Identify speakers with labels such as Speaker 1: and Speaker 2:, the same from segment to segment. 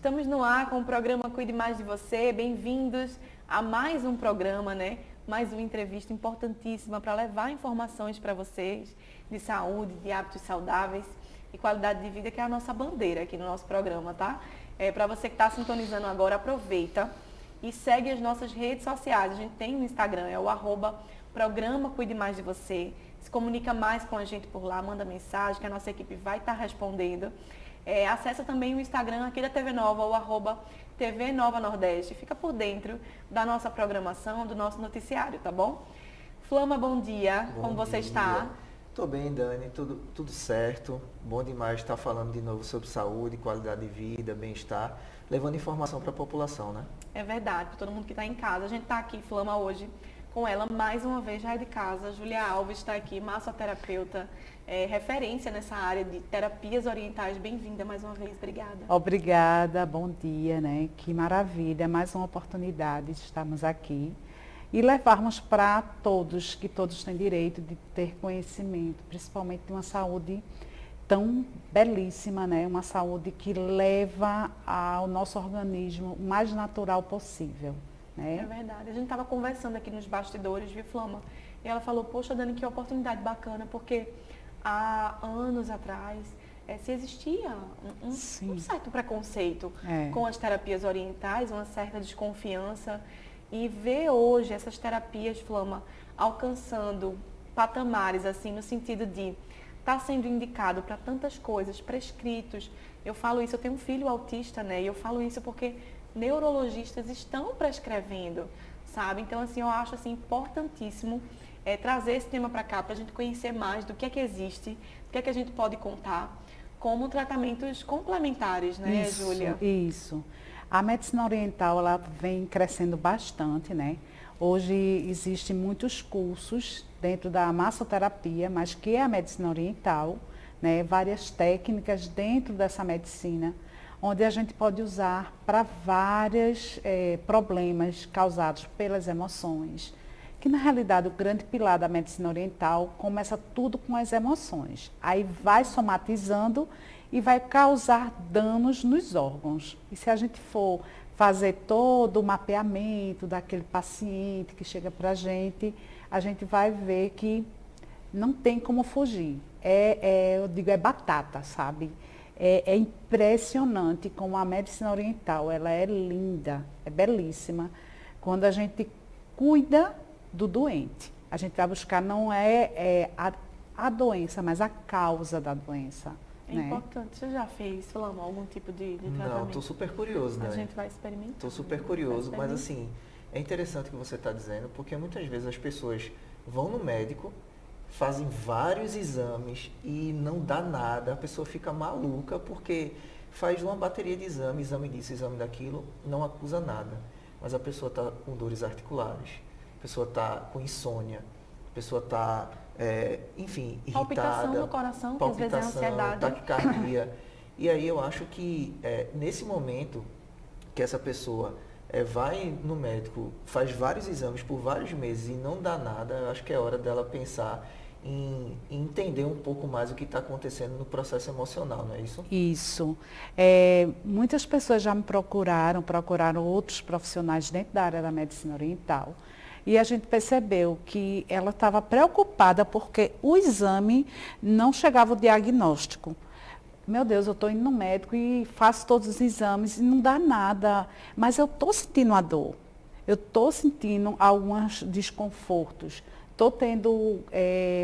Speaker 1: Estamos no ar com o programa Cuide Mais de Você. Bem-vindos a mais um programa, né? Mais uma entrevista importantíssima para levar informações para vocês de saúde, de hábitos saudáveis e qualidade de vida, que é a nossa bandeira aqui no nosso programa, tá? Para você que está sintonizando agora, aproveita e segue as nossas redes sociais. A gente tem no Instagram, é o @programa Cuide Mais de Você. Se comunica mais com a gente por lá, manda mensagem que a nossa equipe vai estar respondendo. Acessa também o Instagram aqui da TV Nova, o @TV Nova Nordeste. Fica por dentro da nossa programação, do nosso noticiário, tá bom? Flama, bom dia. Como você está?
Speaker 2: Estou bem, Dani, tudo certo. Bom demais estar falando de novo sobre saúde, qualidade de vida, bem-estar, levando informação para a população, né?
Speaker 1: É verdade, para todo mundo que está em casa. A gente está aqui, Flama, hoje com ela, mais uma vez, já é de casa. Júlia Alves está aqui, massoterapeuta, referência nessa área de terapias orientais. Bem-vinda mais uma vez, obrigada.
Speaker 3: Obrigada, bom dia, né? Que maravilha, mais uma oportunidade de estarmos aqui e levarmos para todos, que todos têm direito de ter conhecimento, principalmente de uma saúde tão belíssima, né? Uma saúde que leva ao nosso organismo o mais natural possível. Né?
Speaker 1: É verdade. A gente estava conversando aqui nos bastidores, viu, Flama? E ela falou, poxa, Dani, que oportunidade bacana, porque há anos atrás se existia um certo preconceito com as terapias orientais, uma certa desconfiança. E ver hoje essas terapias, Flama, alcançando patamares, assim, no sentido de estar sendo indicado para tantas coisas, prescritos. Eu falo isso, eu tenho um filho autista, né? E eu falo isso porque neurologistas estão prescrevendo, sabe? Então, assim, eu acho assim, importantíssimo trazer esse tema para cá, para a gente conhecer mais do que existe, do que a gente pode contar, como tratamentos complementares, né, Júlia?
Speaker 3: Isso. A medicina oriental, ela vem crescendo bastante, né? Hoje existem muitos cursos dentro da massoterapia, mas que é a medicina oriental, né? Várias técnicas dentro dessa medicina, onde a gente pode usar para vários problemas causados pelas emoções, que na realidade o grande pilar da medicina oriental começa tudo com as emoções, aí vai somatizando e vai causar danos nos órgãos. E se a gente for fazer todo o mapeamento daquele paciente que chega para a gente vai ver que não tem como fugir, eu digo, é batata, sabe? É impressionante como a medicina oriental, ela é linda, é belíssima. Quando a gente cuida do doente, a gente vai buscar não a doença, mas a causa da doença.
Speaker 1: É importante. Você já fez, Flama, algum tipo de tratamento?
Speaker 2: Não, estou super curioso, né?
Speaker 1: A gente vai experimentar.
Speaker 2: Estou super curioso, mas assim, é interessante o que você está dizendo, porque muitas vezes as pessoas vão no médico, fazem vários exames e não dá nada, a pessoa fica maluca porque faz uma bateria de exame disso, exame daquilo, não acusa nada. Mas a pessoa está com dores articulares, a pessoa está com insônia, a pessoa está, enfim, irritada.
Speaker 1: Palpitação no coração, que às vezes é ansiedade.
Speaker 2: Taquicardia. E aí eu acho que nesse momento que essa pessoa vai no médico, faz vários exames por vários meses e não dá nada, eu acho que é hora dela pensar em entender um pouco mais o que está acontecendo no processo emocional, não é isso?
Speaker 3: Isso. Muitas pessoas já me procuraram outros profissionais dentro da área da medicina oriental. E a gente percebeu que ela estava preocupada porque o exame não chegava o diagnóstico. Meu Deus, eu estou indo no médico e faço todos os exames e não dá nada, mas eu estou sentindo a dor, eu estou sentindo alguns desconfortos, estou tendo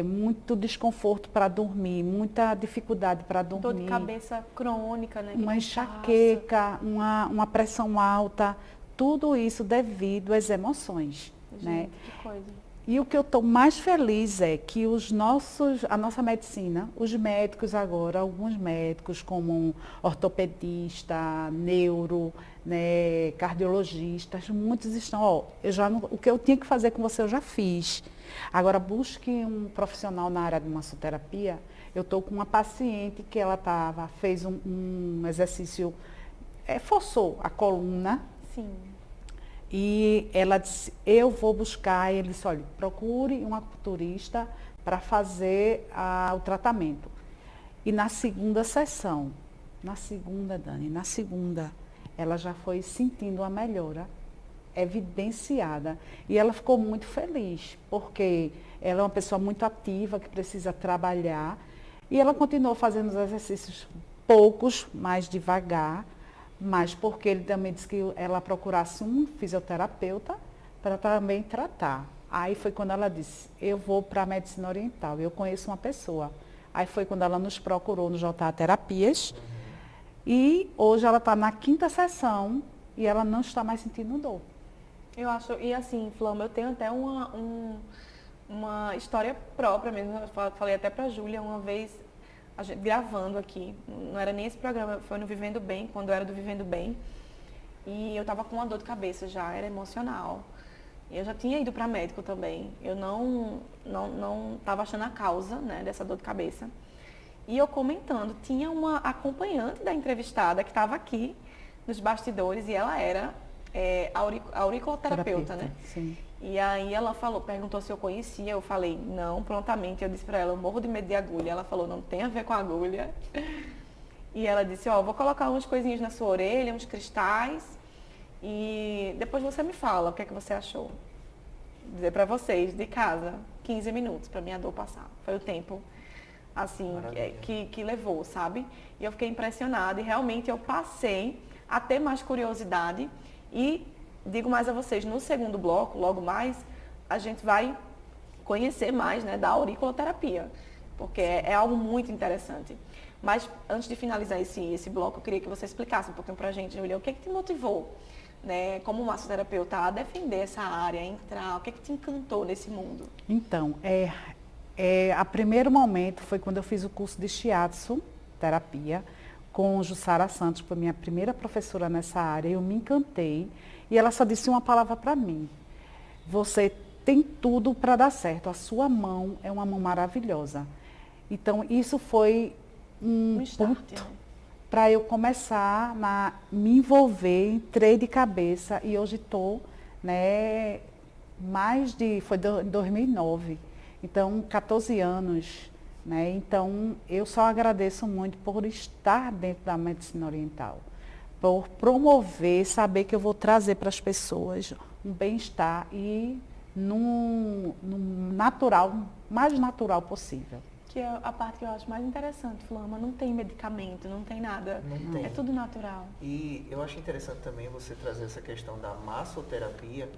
Speaker 3: muito desconforto para dormir, muita dificuldade para dormir.
Speaker 1: Dor de cabeça crônica, né?
Speaker 3: Uma enxaqueca, uma pressão alta, tudo isso devido às emoções.
Speaker 1: Gente,
Speaker 3: né?
Speaker 1: Que coisa.
Speaker 3: E o que eu estou mais feliz é que a nossa medicina, os médicos agora, alguns médicos como ortopedista, neuro, né, cardiologistas, muitos estão, o que eu tinha que fazer com você eu já fiz. Agora busque um profissional na área de massoterapia. Eu estou com uma paciente que ela fez um exercício, forçou a coluna.
Speaker 1: Sim.
Speaker 3: E ela disse, eu vou buscar, ele disse, olha, procure um acupunturista para fazer o tratamento. E na segunda sessão, Dani, ela já foi sentindo uma melhora evidenciada. E ela ficou muito feliz, porque ela é uma pessoa muito ativa, que precisa trabalhar. E ela continuou fazendo os exercícios poucos, mais devagar, mas porque ele também disse que ela procurasse um fisioterapeuta para também tratar. Aí foi quando ela disse, eu vou para a medicina oriental, eu conheço uma pessoa. Aí foi quando ela nos procurou no JA Terapias. E hoje ela está na 5ª sessão e ela não está mais sentindo dor.
Speaker 1: Eu acho, e assim, Flama, eu tenho até uma história própria mesmo. Eu falei até pra Júlia uma vez, a gente, gravando aqui, não era nem esse programa, foi no Vivendo Bem, quando eu era do Vivendo Bem. E eu tava com uma dor de cabeça já, era emocional. E eu já tinha ido para médico também. Eu não tava achando a causa, né, dessa dor de cabeça. E eu comentando, tinha uma acompanhante da entrevistada que estava aqui nos bastidores e ela era auriculoterapeuta, né?
Speaker 3: Sim.
Speaker 1: E aí ela perguntou se eu conhecia, eu falei, não, prontamente. Eu disse para ela, eu morro de medo de agulha. Ela falou, não tem a ver com agulha. E ela disse, vou colocar umas coisinhas na sua orelha, uns cristais, e depois você me fala o que é que você achou. Vou dizer para vocês, de casa, 15 minutos para minha dor passar. Foi o tempo, assim, que levou, sabe? E eu fiquei impressionada e realmente eu passei a ter mais curiosidade. E digo mais a vocês, no segundo bloco, logo mais, a gente vai conhecer mais, né, da auriculoterapia, porque é algo muito interessante. Mas antes de finalizar esse bloco, eu queria que você explicasse um pouquinho pra gente, Julia, o que te motivou, né, como massoterapeuta, a defender essa área, a entrar, o que te encantou nesse mundo?
Speaker 3: Então, a primeiro momento foi quando eu fiz o curso de Shiatsu terapia, com Jussara Santos, que foi minha primeira professora nessa área. Eu me encantei e ela só disse uma palavra para mim: você tem tudo para dar certo, a sua mão é uma mão maravilhosa. Então isso foi um ponto para eu começar a me envolver, entrei de cabeça e hoje estou, né, foi em 2009, então 14 anos. Né? Então, eu só agradeço muito por estar dentro da medicina oriental, por promover, saber que eu vou trazer para as pessoas um bem-estar e num natural, mais natural possível.
Speaker 1: Que é a parte que eu acho mais interessante, Flama, não tem medicamento, não tem nada,
Speaker 2: Não tem.
Speaker 1: É tudo natural.
Speaker 2: E eu acho interessante também você trazer essa questão da massoterapia,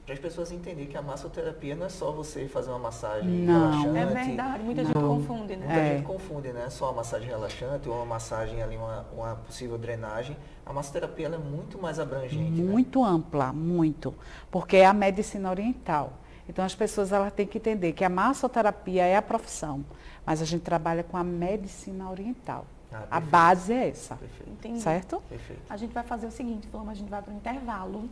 Speaker 2: para as pessoas entenderem que a massoterapia não é só você fazer uma massagem relaxante.
Speaker 1: É verdade, muita gente confunde, né?
Speaker 2: Muita gente confunde, né? Só uma massagem relaxante ou uma massagem ali, uma possível drenagem. A massoterapia ela é muito mais abrangente.
Speaker 3: Muito ampla, muito. Porque é a medicina oriental. Então as pessoas elas têm que entender que a massoterapia é a profissão, mas a gente trabalha com a medicina oriental. A base é essa.
Speaker 2: Perfeito.
Speaker 1: Entendi.
Speaker 3: Certo?
Speaker 2: Perfeito.
Speaker 1: A gente vai fazer o seguinte, Flama, a gente vai para o intervalo.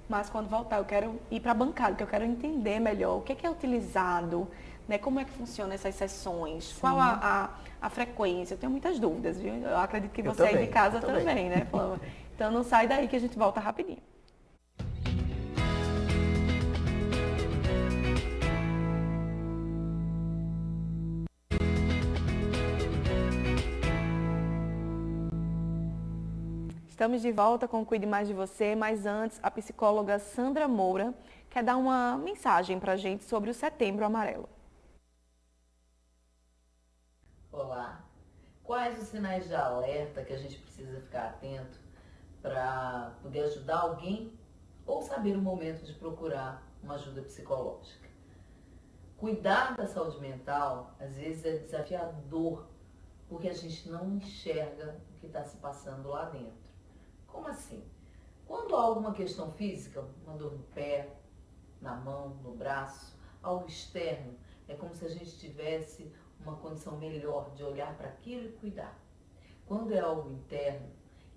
Speaker 1: Mas quando voltar, eu quero ir para a bancada, porque eu quero entender melhor o que é utilizado, né? Como é que funcionam essas sessões, Sim. Qual a frequência. Eu tenho muitas dúvidas, viu? Eu acredito que você aí de casa também, né, Flama? Então não sai daí que a gente volta rapidinho. Estamos de volta com o Cuide Mais de Você, mas antes a psicóloga Sandra Moura quer dar uma mensagem para a gente sobre o Setembro Amarelo.
Speaker 4: Olá, quais os sinais de alerta que a gente precisa ficar atento para poder ajudar alguém ou saber o momento de procurar uma ajuda psicológica? Cuidar da saúde mental às vezes é desafiador porque a gente não enxerga o que está se passando lá dentro. Como assim? Quando há alguma questão física, uma dor no pé, na mão, no braço, algo externo, é como se a gente tivesse uma condição melhor de olhar para aquilo e cuidar. Quando é algo interno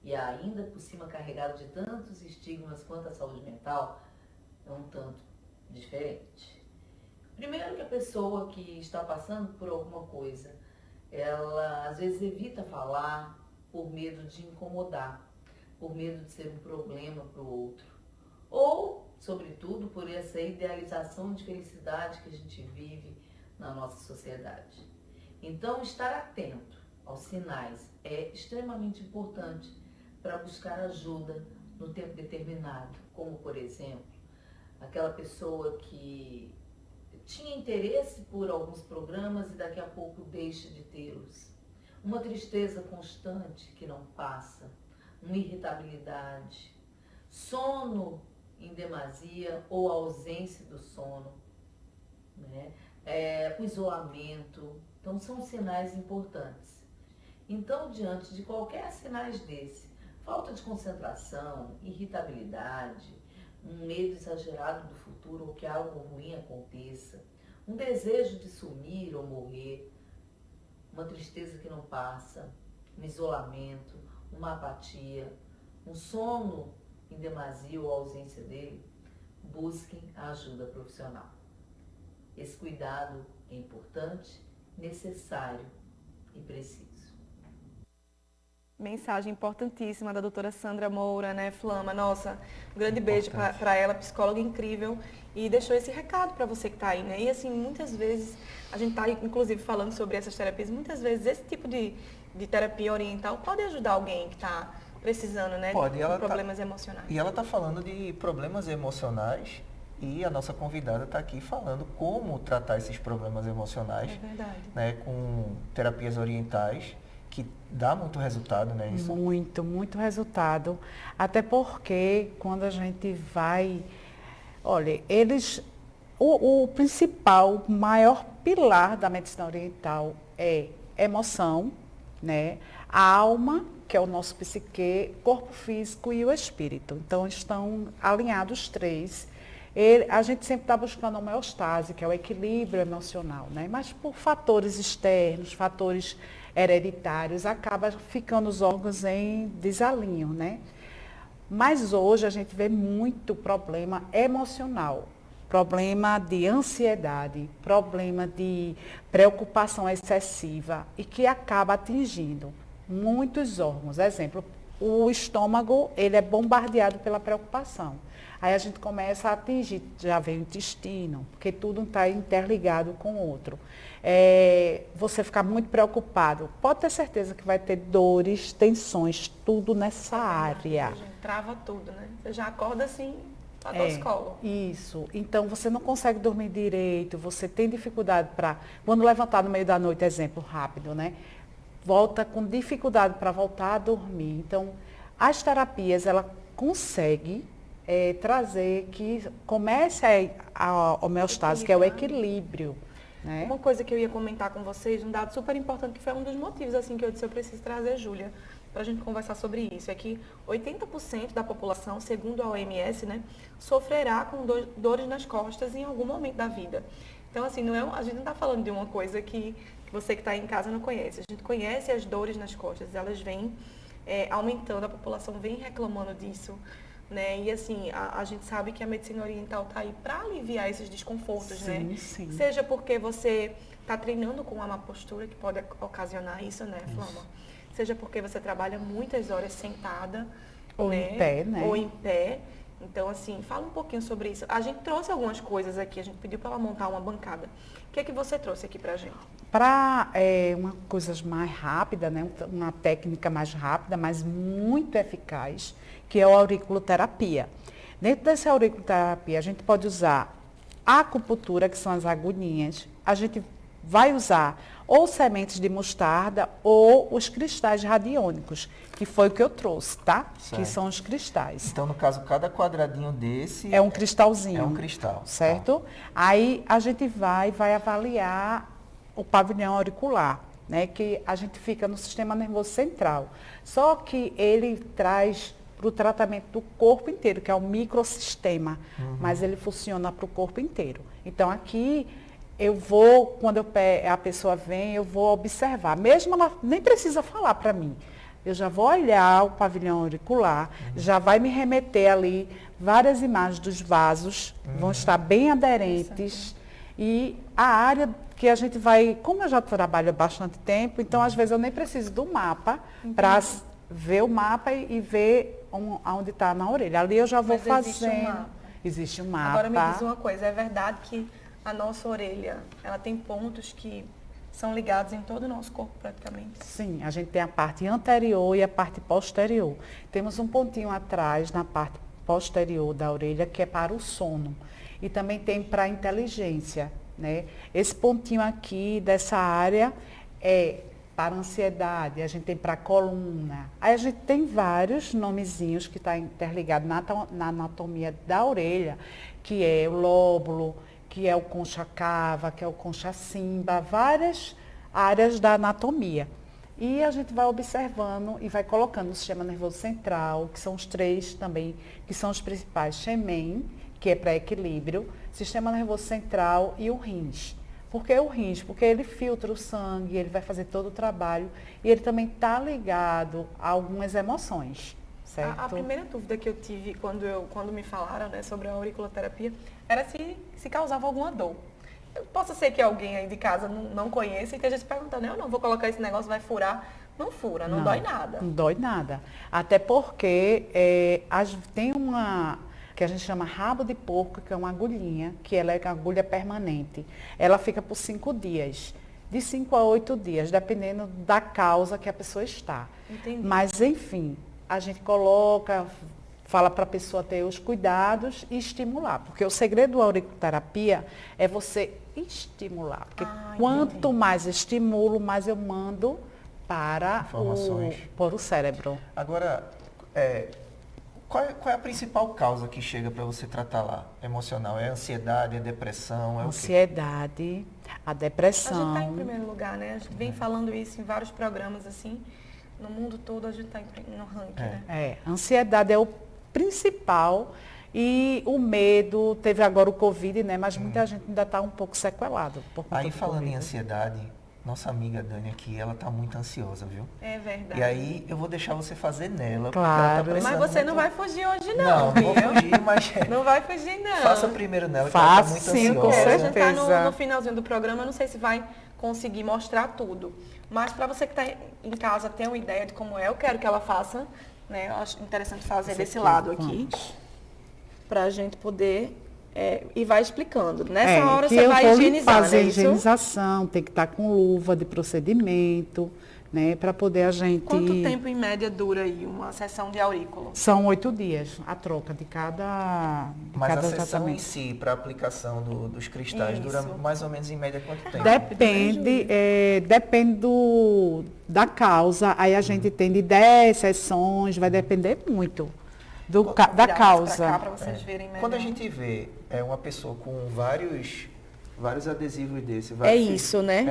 Speaker 4: e ainda por cima carregado de tantos estigmas quanto a saúde mental, é um tanto diferente. Primeiro que a pessoa que está passando por alguma coisa, ela às vezes evita falar por medo de incomodar, por medo de ser um problema para o outro. Ou, sobretudo, por essa idealização de felicidade que a gente vive na nossa sociedade. Então, estar atento aos sinais é extremamente importante para buscar ajuda no tempo determinado, como, por exemplo, aquela pessoa que tinha interesse por alguns programas e daqui a pouco deixa de tê-los. Uma tristeza constante que não passa, uma irritabilidade, sono em demasia ou ausência do sono, né? O isolamento. Então, são sinais importantes. Então, diante de qualquer sinais desse, falta de concentração, irritabilidade, um medo exagerado do futuro ou que algo ruim aconteça, um desejo de sumir ou morrer, uma tristeza que não passa, um isolamento, uma apatia, um sono em demasia ou ausência dele, busquem a ajuda profissional. Esse cuidado é importante, necessário e preciso.
Speaker 1: Mensagem importantíssima da doutora Sandra Moura, né, Flama? Nossa, um grande beijo para ela, psicóloga incrível, e deixou esse recado para você que está aí, né? E assim, muitas vezes, a gente está inclusive falando sobre essas terapias, muitas vezes esse tipo de terapia oriental pode ajudar alguém que está precisando, né,
Speaker 2: Pode,
Speaker 1: de problemas emocionais.
Speaker 2: E ela está falando de problemas emocionais e a nossa convidada está aqui falando como tratar esses problemas emocionais, né, com terapias orientais, que dá muito resultado, né? Isso?
Speaker 3: Muito resultado. Até porque quando a gente vai... Olha, o principal, maior pilar da medicina oriental é emoção, né? A alma, que é o nosso psique, corpo físico e o espírito. Então, estão alinhados os três. A gente sempre está buscando a homeostase, que é o equilíbrio emocional, né? Mas por fatores externos, fatores hereditários, acaba ficando os órgãos em desalinho, né? Mas hoje a gente vê muito problema emocional, problema de ansiedade, problema de preocupação excessiva e que acaba atingindo muitos órgãos. Exemplo, o estômago, ele é bombardeado pela preocupação. Aí a gente começa a atingir, já vem o intestino, porque tudo está interligado com o outro. Você ficar muito preocupado, pode ter certeza que vai ter dores, tensões, tudo nessa área.
Speaker 1: Trava tudo, né? Você já acorda assim, toscolo.
Speaker 3: Isso. Então, você não consegue dormir direito, você tem dificuldade para... Quando levantar no meio da noite, exemplo rápido, né? Volta com dificuldade para voltar a dormir. Então, as terapias, ela consegue trazer que comece a homeostase, que é o equilíbrio. Né?
Speaker 1: Uma coisa que eu ia comentar com vocês, um dado super importante, que foi um dos motivos assim que eu disse, eu preciso trazer a Júlia para a gente conversar sobre isso, é que 80% da população, segundo a OMS, né, sofrerá com dores nas costas em algum momento da vida. Então, assim, a gente não está falando de uma coisa que você que está em casa não conhece. A gente conhece as dores nas costas, elas vêm aumentando, a população vem reclamando disso. Né? E assim, a gente sabe que a medicina oriental está aí para aliviar esses desconfortos,
Speaker 3: sim,
Speaker 1: né?
Speaker 3: Sim.
Speaker 1: Seja porque você está treinando com uma má postura, que pode ocasionar isso, né, Flama? Seja porque você trabalha muitas horas sentada.
Speaker 3: Ou
Speaker 1: né?
Speaker 3: em pé, né?
Speaker 1: Ou em pé. Então, assim, fala um pouquinho sobre isso. A gente trouxe algumas coisas aqui, a gente pediu para ela montar uma bancada. O que é que você trouxe aqui para a gente?
Speaker 3: Para uma coisa mais rápida, né? Uma técnica mais rápida, mas muito eficaz, que é a auriculoterapia. Dentro dessa auriculoterapia, a gente pode usar a acupuntura, que são as agulhinhas. A gente vai usar ou sementes de mostarda ou os cristais radiônicos, que foi o que eu trouxe, tá?
Speaker 2: Certo.
Speaker 3: Que são os cristais.
Speaker 2: Então, no caso, cada quadradinho desse...
Speaker 3: É um cristalzinho.
Speaker 2: É um cristal.
Speaker 3: Certo? Tá. Aí a gente vai avaliar o pavilhão auricular, né? Que a gente fica no sistema nervoso central. Só que ele traz para o tratamento do corpo inteiro, que é o microsistema, mas ele funciona para o corpo inteiro. Então, aqui eu vou, quando a pessoa vem, eu vou observar. Mesmo ela nem precisa falar para mim. Eu já vou olhar o pavilhão auricular, já vai me remeter ali várias imagens dos vasos, vão estar bem aderentes. E a área que a gente vai, como eu já trabalho há bastante tempo, então às vezes eu nem preciso do mapa para ver o mapa e ver onde está na orelha. Ali eu já vou fazendo. Existe um mapa.
Speaker 1: Agora me diz uma coisa, é verdade que a nossa orelha, ela tem pontos que são ligados em todo o nosso corpo praticamente.
Speaker 3: Sim, a gente tem a parte anterior e a parte posterior. Temos um pontinho atrás na parte posterior da orelha que é para o sono. E também tem para a inteligência, né? Esse pontinho aqui dessa área é para a ansiedade, a gente tem para a coluna. Aí a gente tem vários nomezinhos que está interligado na anatomia da orelha, que é o lóbulo, que é o concha cava, que é o concha simba, várias áreas da anatomia. E a gente vai observando e vai colocando o sistema nervoso central, que são os 3 também, que são os principais, Xemen, que é para equilíbrio, sistema nervoso central e o rins. Por que o rins? Porque ele filtra o sangue, ele vai fazer todo o trabalho e ele também está ligado a algumas emoções, certo?
Speaker 1: A primeira dúvida que eu tive quando me falaram, né, sobre a auriculoterapia era se causava alguma dor. Possa ser que alguém aí de casa não conheça e esteja se perguntando, eu não vou colocar esse negócio, vai furar. Não fura, não dói nada.
Speaker 3: Não dói nada. Até porque tem uma que a gente chama rabo de porco, que é uma agulhinha, que ela é uma agulha permanente. Ela fica por 5 dias, de 5 a 8 dias, dependendo da causa que a pessoa está.
Speaker 1: Entendi.
Speaker 3: Mas, enfim, a gente coloca, fala para a pessoa ter os cuidados e estimular. Porque o segredo da auriculoterapia é você estimular. Porque quanto mais estimulo, mais eu mando para o cérebro.
Speaker 2: Agora, qual é a principal causa que chega para você tratar lá? Emocional? É ansiedade, é depressão? É
Speaker 3: ansiedade, a depressão.
Speaker 1: A gente está em primeiro lugar, né? A gente vem falando isso em vários programas, assim. No mundo todo a gente está no ranking, né?
Speaker 3: Ansiedade é o principal. E o medo, teve agora o Covid, né? Mas muita gente ainda está um pouco sequelado.
Speaker 2: Aí falando em ansiedade, nossa amiga Dani aqui, ela tá muito ansiosa, viu?
Speaker 1: É verdade.
Speaker 2: E aí eu vou deixar você fazer nela.
Speaker 3: Claro.
Speaker 2: Porque ela tá
Speaker 1: mas você
Speaker 2: muito...
Speaker 1: não vai fugir hoje
Speaker 2: não,
Speaker 1: viu?
Speaker 2: Não vou fugir, mas...
Speaker 1: Não vai fugir, não.
Speaker 2: Faça primeiro nela, que
Speaker 3: ela
Speaker 2: tá muito
Speaker 3: sim,
Speaker 2: ansiosa.
Speaker 3: com
Speaker 1: A gente tá
Speaker 3: certeza.
Speaker 1: no finalzinho do programa, eu não sei se vai conseguir mostrar tudo. Mas para você que está em casa ter uma ideia de como é, eu quero que ela faça, né? Eu acho interessante fazer desse lado aqui. Para a gente poder... e vai explicando. Nessa hora você vai higienizar,
Speaker 3: fazer
Speaker 1: né?
Speaker 3: a higienização, tem que estar com luva de procedimento, né? Para poder a gente...
Speaker 1: Quanto tempo em média dura aí uma sessão de aurículo?
Speaker 3: São 8 dias, a troca de cada
Speaker 2: Mas
Speaker 3: cada
Speaker 2: a sessão
Speaker 3: tratamento.
Speaker 2: em si, para aplicação dos cristais, dura mais ou menos em média quanto tempo?
Speaker 3: Depende da causa, aí a gente tem de 10 sessões, vai depender muito da causa.
Speaker 1: Pra vocês verem
Speaker 2: Quando a gente vê uma pessoa com vários adesivos desse.
Speaker 1: Isso, né?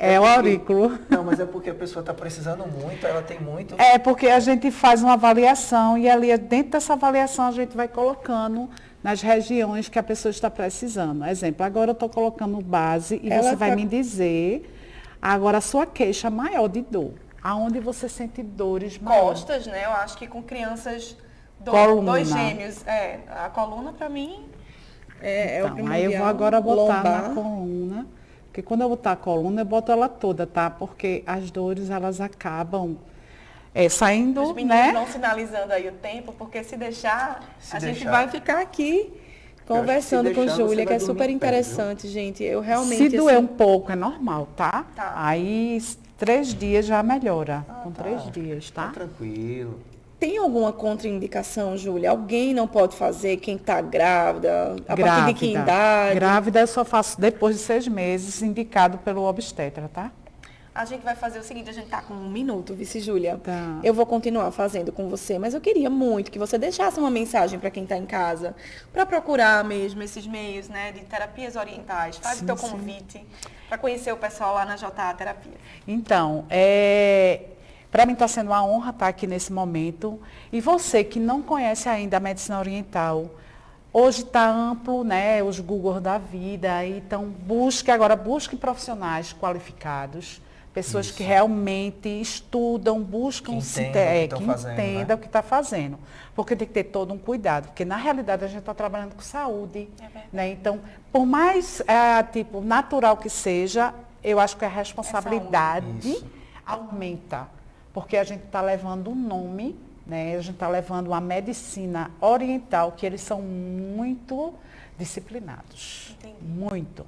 Speaker 3: É o aurículo.
Speaker 2: Não, mas é porque a pessoa está precisando muito, ela tem muito.
Speaker 3: É porque a gente faz uma avaliação e ali dentro dessa avaliação a gente vai colocando nas regiões que a pessoa está precisando. Exemplo, agora eu estou colocando base e você vai me dizer agora a sua queixa maior de dor. Aonde você sente dores maiores?
Speaker 1: Costas, né? Eu acho que com crianças...
Speaker 3: Coluna.
Speaker 1: 2 gêmeos. A coluna para mim é o primordial.
Speaker 3: Aí eu vou agora botar
Speaker 1: lombar.
Speaker 3: na coluna, porque quando eu botar a coluna, eu boto ela toda, tá? Porque as dores, elas acabam saindo,
Speaker 1: Os meninos
Speaker 3: né?
Speaker 1: vão sinalizando aí o tempo, porque se deixar, gente vai ficar aqui conversando com Júlia, que é super interessante, gente. Eu realmente...
Speaker 3: Se doer um pouco, é normal, tá? Aí 3 dias já melhora, com 3 dias, tá?
Speaker 2: Tá tranquilo.
Speaker 1: Tem alguma contraindicação, Júlia? Alguém não pode fazer, quem está grávida? A partir de que idade?
Speaker 3: Grávida eu só faço depois de 6 meses, indicado pelo obstetra, tá?
Speaker 1: A gente vai fazer o seguinte, a gente está com 1 minuto, vice Júlia.
Speaker 3: Tá.
Speaker 1: Eu vou continuar fazendo com você, mas eu queria muito que você deixasse uma mensagem para quem está em casa, para procurar mesmo esses meios, né, de terapias orientais. Faz o teu convite para conhecer o pessoal lá na JA Terapia.
Speaker 3: Então, para mim está sendo uma honra estar aqui nesse momento. E você que não conhece ainda a medicina oriental, hoje está amplo, né, os Google da vida. Então, busque profissionais qualificados, pessoas que realmente estudam, buscam que entendam o que está fazendo. Porque tem que ter todo um cuidado. Porque, na realidade, a gente está trabalhando com saúde. Né? Então, por mais natural que seja, eu acho que a responsabilidade aumenta. Porque a gente está levando um nome, né? A gente está levando uma medicina oriental, que eles são muito disciplinados.
Speaker 1: Entendi.
Speaker 3: Muito.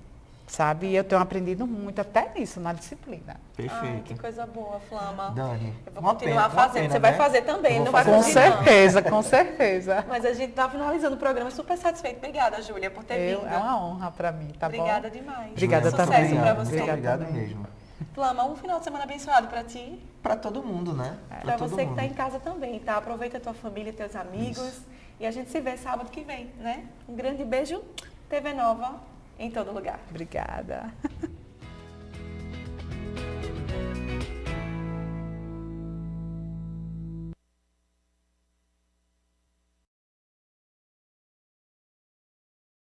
Speaker 3: sabe? E eu tenho aprendido muito até nisso, na disciplina.
Speaker 2: Perfeito.
Speaker 1: Ai, que coisa boa, Flama.
Speaker 2: Dani,
Speaker 1: Eu vou
Speaker 2: uma
Speaker 1: continuar
Speaker 2: pena,
Speaker 1: fazendo. Você vai
Speaker 2: né?
Speaker 1: fazer também,
Speaker 2: Eu
Speaker 1: não
Speaker 2: vou
Speaker 1: vai
Speaker 2: fazer
Speaker 3: Com
Speaker 1: continuar.
Speaker 3: certeza, com certeza.
Speaker 1: Mas a gente está finalizando o programa super satisfeito. Obrigada, Júlia, por ter vindo.
Speaker 3: É uma honra para mim, tá
Speaker 1: Obrigada
Speaker 3: bom?
Speaker 1: demais.
Speaker 3: Obrigada
Speaker 1: Sucesso
Speaker 3: também.
Speaker 1: para você.
Speaker 3: Obrigada
Speaker 2: Obrigado
Speaker 3: também.
Speaker 2: mesmo.
Speaker 1: Flama, um final de semana abençoado para ti.
Speaker 2: Para todo mundo, né?
Speaker 1: Para
Speaker 2: todo
Speaker 1: você que
Speaker 2: mundo.
Speaker 1: está em casa também, tá? Aproveita a tua família, teus amigos.
Speaker 2: Isso.
Speaker 1: E a gente se vê sábado que vem, né? Um grande beijo. TV Nova em todo lugar.
Speaker 3: Obrigada.